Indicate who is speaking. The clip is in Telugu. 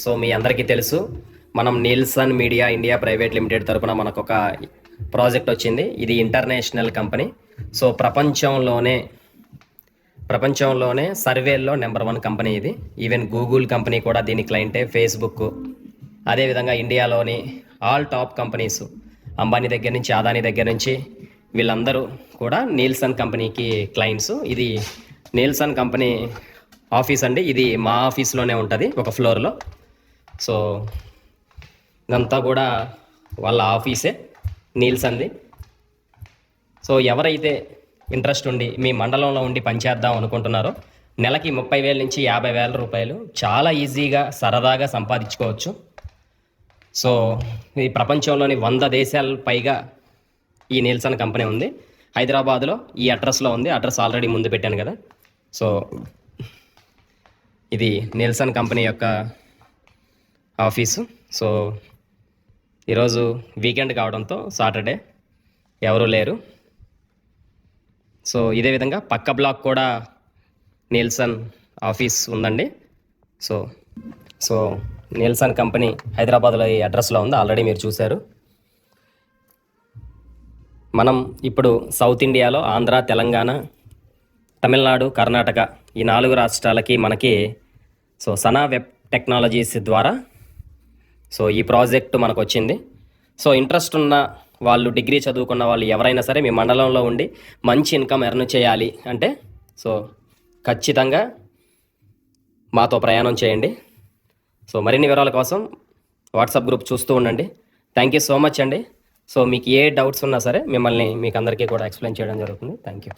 Speaker 1: సో మీ అందరికీ తెలుసు, మనం Nielsen media India private limited తరపున మనకు ఒక ప్రాజెక్ట్ వచ్చింది. ఇది ఇంటర్నేషనల్ కంపెనీ. సో ప్రపంచంలోనే సర్వేల్లో నెంబర్ 1 కంపెనీ ఇది. ఈవెన్ గూగుల్ కంపెనీ కూడా దీని క్లయింటే, ఫేస్బుక్, అదేవిధంగా ఇండియాలోని ఆల్ టాప్ కంపెనీస్, అంబానీ దగ్గర నుంచి అదానీ దగ్గర నుంచి వీళ్ళందరూ కూడా నీల్సన్ కంపెనీకి క్లయింట్స్. ఇది నీల్సన్ కంపెనీ ఆఫీస్ అండి. ఇది మా ఆఫీస్లోనే ఉంటుంది, ఒక ఫ్లోర్లో. సో ఇదంతా కూడా వాళ్ళ ఆఫీసే, నీల్సన్ది. సో ఎవరైతే ఇంట్రెస్ట్ ఉండి మీ మండలంలో ఉండి పనిచేద్దాం అనుకుంటున్నారో నెలకి 30,000 నుంచి 50,000 రూపాయలు చాలా ఈజీగా సరదాగా సంపాదించుకోవచ్చు. సో ఈ ప్రపంచంలోని 100 దేశాల పైగా ఈ నీల్సన్ కంపెనీ ఉంది. హైదరాబాద్లో ఈ అడ్రస్లో ఉంది. అడ్రస్ ఆల్రెడీ ముందు పెట్టాను కదా. సో ఇది నీల్సన్ కంపెనీ యొక్క ఆఫీసు. సో ఈరోజు వీకెండ్ కావడంతో సాటర్డే ఎవరు లేరు. సో ఇదే విధంగా పక్క బ్లాక్ కూడా నీల్సన్ ఆఫీస్ ఉందండి. సో నీల్సన్ కంపెనీ హైదరాబాద్లో ఈ అడ్రస్లో ఉంది, ఆల్రెడీ మీరు చూశారు. మనం ఇప్పుడు సౌత్ ఇండియాలో ఆంధ్ర, తెలంగాణ, తమిళనాడు, కర్ణాటక ఈ 4 రాష్ట్రాలకి మనకి సనా వెబ్ టెక్నాలజీస్ ద్వారా ఈ ప్రాజెక్టు మనకు వచ్చింది. సో ఇంట్రెస్ట్ ఉన్న వాళ్ళు, డిగ్రీ చదువుకున్న వాళ్ళు ఎవరైనా సరే మీ మండలంలో ఉండి మంచి ఇన్కమ్ ఎర్న్ చేయాలి అంటే ఖచ్చితంగా మాతో ప్రయాణం చేయండి. సో మరిన్ని వివరాల కోసం వాట్సాప్ గ్రూప్ చూస్తూ ఉండండి. థ్యాంక్ యూ సో మచ్ అండి. సో మీకు ఏ డౌట్స్ ఉన్నా సరే మీకు అందరికీ కూడా ఎక్స్ప్లెయిన్ చేయడం జరుగుతుంది. Thank you.